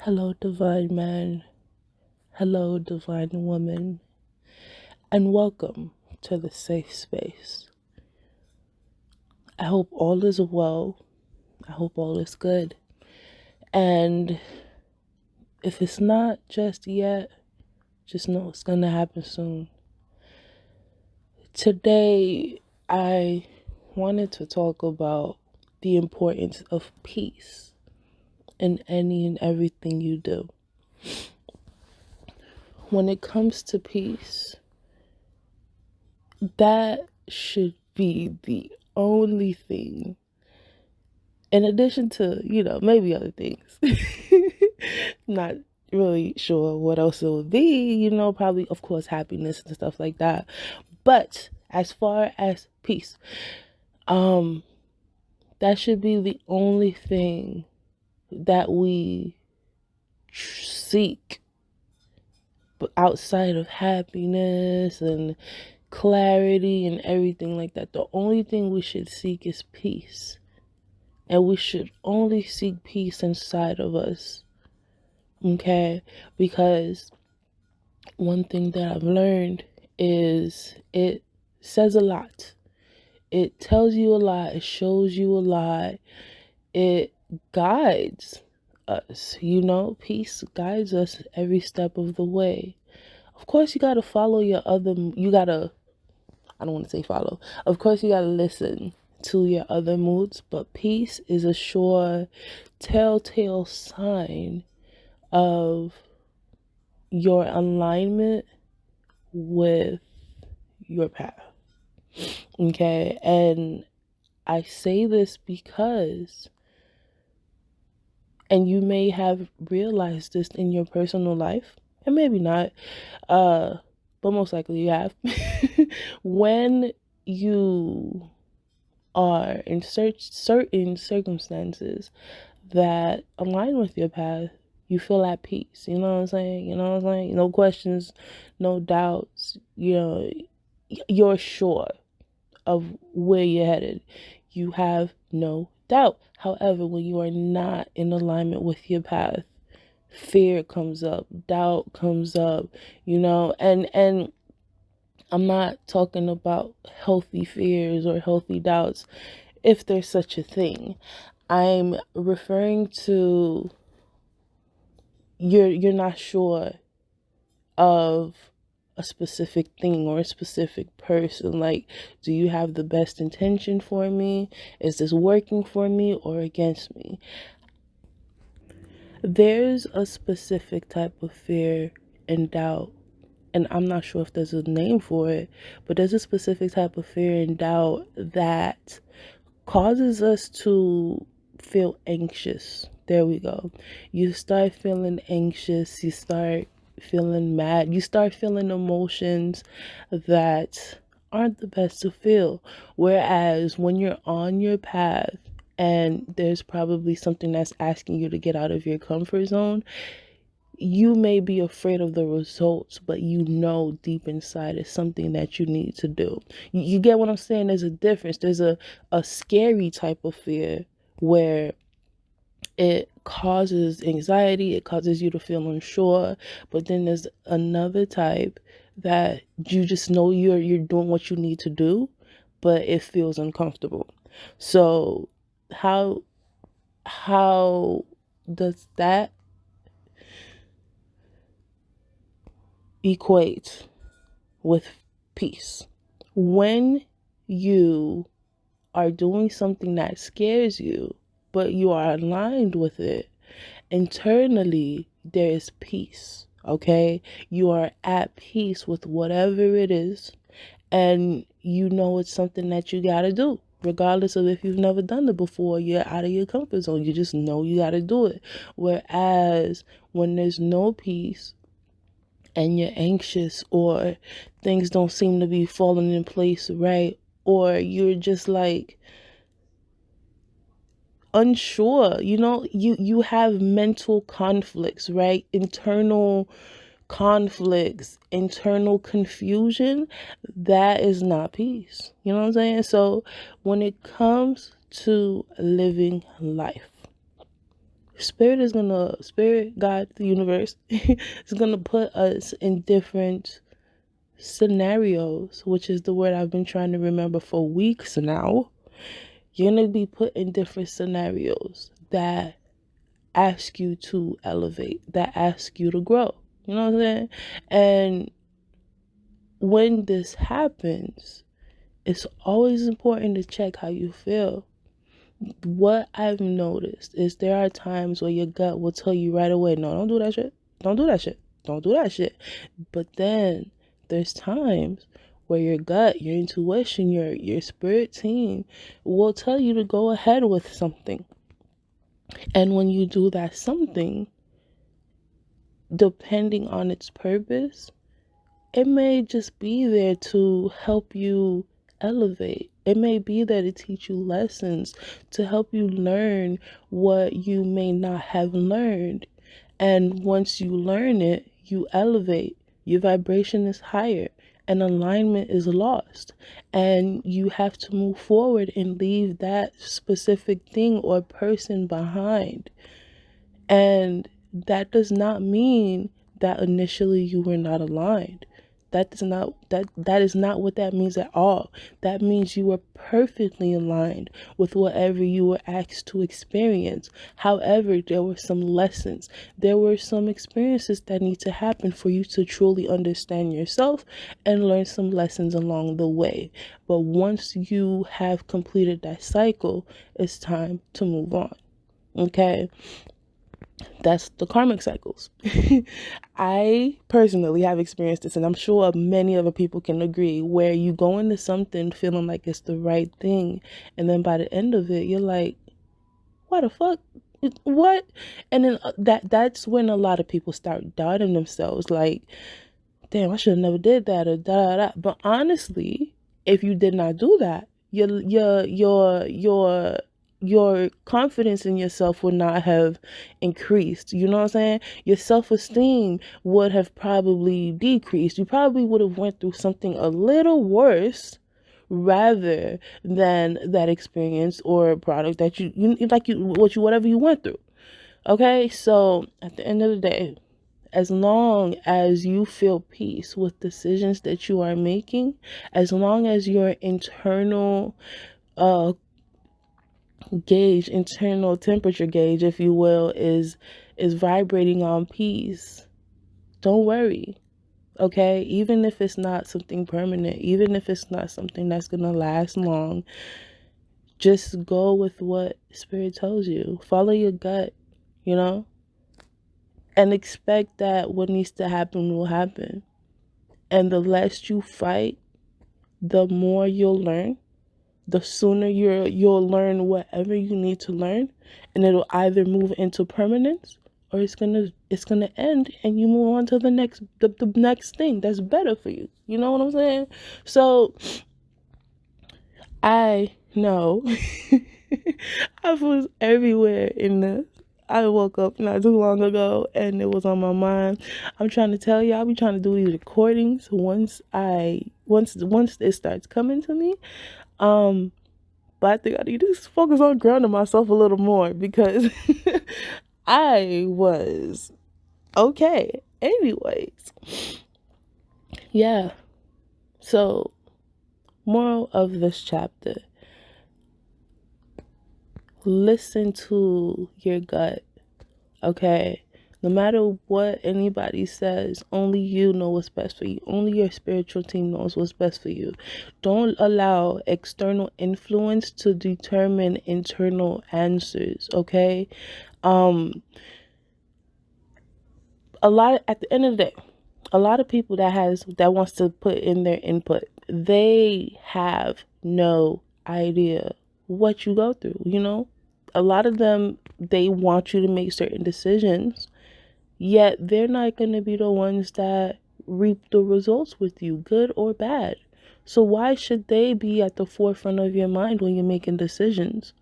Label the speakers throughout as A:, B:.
A: Hello, divine man. Hello, divine woman. And welcome to the safe space. I hope all is well. I hope all is good. And if it's not just yet, just know it's going to happen soon. Today, I wanted to talk about the importance of peace in any and everything you do. When it comes to peace, that should be the only thing, in addition to, maybe other things. Not really sure what else it would be, probably, of course, happiness and stuff like that. But as far as peace, that should be the only thing that we seek. But outside of happiness and clarity and everything like that, the only thing we should seek is peace. And we should only seek peace inside of us. Okay? Because one thing that I've learned is it says a lot. It tells you a lot. It shows you a lot. It guides us. Peace guides us every step of the way. Of course, you got to follow I don't want to say follow. Of course, you got to listen to your other moods, but peace is a sure telltale sign of your alignment with your path. Okay? And I say this because, and you may have realized this in your personal life, and maybe not, but most likely you have. When you are in certain circumstances that align with your path, you feel at peace. You know what I'm saying? No questions, no doubts. You're sure of where you're headed. You have no doubt. However, when you are not in alignment with your path, fear comes up, doubt comes up, and I'm not talking about healthy fears or healthy doubts, if there's such a thing. I'm referring to you're not sure of a specific thing or a specific person. Like, do you have the best intention for me? Is this working for me or against me? There's a specific type of fear and doubt, and I'm not sure if there's a name for it, but there's a specific type of fear and doubt that causes us to feel anxious. There we go. You start feeling anxious, you start feeling mad, you start feeling emotions that aren't the best to feel. Whereas when you're on your path and there's probably something that's asking you to get out of your comfort zone, you may be afraid of the results, but deep inside it's something that you need to do. You get what I'm saying? There's a difference. There's a scary type of fear where it causes anxiety, it causes you to feel unsure, but then there's another type that you just know you're doing what you need to do, but it feels uncomfortable. So how does that equate with peace? When you are doing something that scares you, but you are aligned with it, internally there is peace. Okay? You are at peace with whatever it is, and it's something that you gotta do. Regardless of if you've never done it before, you're out of your comfort zone. You just know you gotta do it. Whereas when there's no peace, and you're anxious, or things don't seem to be falling in place right, or you're just like unsure, you have mental conflicts, right? Internal conflicts, internal confusion. That is not peace. You know what I'm saying? So when it comes to living life, Spirit, God, the universe, is gonna put us in different scenarios, which is the word I've been trying to remember for weeks now. You're gonna be put in different scenarios that ask you to elevate, that ask you to grow. You know what I'm saying? And when this happens, it's always important to check how you feel. What I've noticed is there are times where your gut will tell you right away, no, don't do that shit. Don't do that shit. Don't do that shit. But then there's times where your gut, your intuition, your spirit team will tell you to go ahead with something. And when you do that something, depending on its purpose, it may just be there to help you elevate. It may be there to teach you lessons, to help you learn what you may not have learned. And once you learn it, you elevate. Your vibration is higher and alignment is lost. And you have to move forward and leave that specific thing or person behind. And that does not mean that initially you were not aligned. That is not what that means at all. That means you were perfectly aligned with whatever you were asked to experience. However, there were some lessons. There were some experiences that need to happen for you to truly understand yourself and learn some lessons along the way. But once you have completed that cycle, it's time to move on. Okay? That's the karmic cycles. I personally have experienced this, and I'm sure many other people can agree, where you go into something feeling like it's the right thing, and then by the end of it, you're like, what the fuck? What? And then that's when a lot of people start doubting themselves, like, damn, I should have never did that, or da da da. But honestly, if you did not do that, your confidence in yourself would not have increased. You know what I'm saying? Your self-esteem would have probably decreased. You probably would have went through something a little worse rather than that experience or product that whatever you went through. Okay? So at the end of the day, as long as you feel peace with decisions that you are making, as long as your internal internal temperature gauge, if you will, is vibrating on peace, don't worry. Okay? Even if it's not something permanent, even if it's not something that's gonna last long, just go with what spirit tells you. Follow your gut, you know, and expect that what needs to happen will happen. And the less you fight, the more you'll learn. The sooner you'll learn whatever you need to learn, and it'll either move into permanence or it's gonna end, and you move on to the next thing that's better for you. You know what I'm saying? So I know I was everywhere in this. I woke up not too long ago and it was on my mind. I'm trying to tell you, I'll be trying to do these recordings once it starts coming to me. But I think I need to focus on grounding myself a little more, because I was okay. Anyways, yeah. So, moral of this chapter: listen to your gut, okay? No matter what anybody says, only you know what's best for you. Only your spiritual team knows what's best for you. Don't allow external influence to determine internal answers, okay? At the end of the day, a lot of people that wants to put in their input, they have no idea what you go through, you know? A lot of them, they want you to make certain decisions, yet they're not going to be the ones that reap the results with you, good or bad. So why should they be at the forefront of your mind when you're making decisions?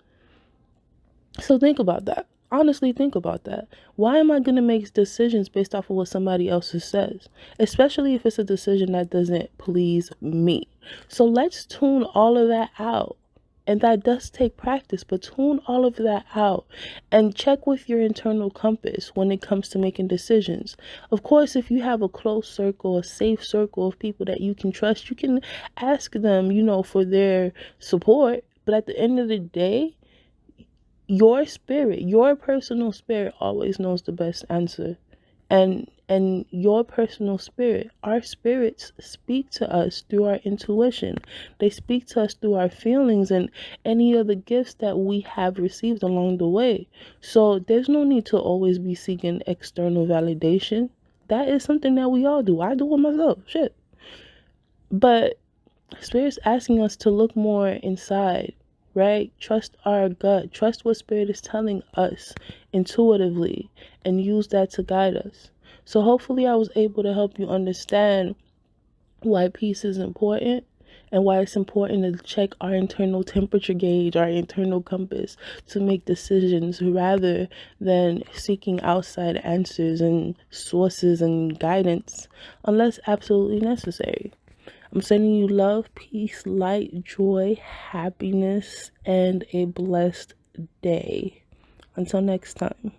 A: So think about that. Honestly, think about that. Why am I going to make decisions based off of what somebody else says? Especially if it's a decision that doesn't please me. So let's tune all of that out And that does take practice, but tune all of that out and check with your internal compass when it comes to making decisions. Of course, if you have a close circle, a safe circle of people that you can trust, you can ask them, for their support. But at the end of the day, your spirit, your personal spirit always knows the best answer. And your personal spirit, our spirits speak to us through our intuition. They speak to us through our feelings and any other gifts that we have received along the way. So there's no need to always be seeking external validation. That is something that we all do. I do it myself. Shit. But Spirit's asking us to look more inside, right? Trust our gut. Trust what Spirit is telling us intuitively and use that to guide us. So hopefully I was able to help you understand why peace is important and why it's important to check our internal temperature gauge, our internal compass to make decisions rather than seeking outside answers and sources and guidance unless absolutely necessary. I'm sending you love, peace, light, joy, happiness, and a blessed day. Until next time.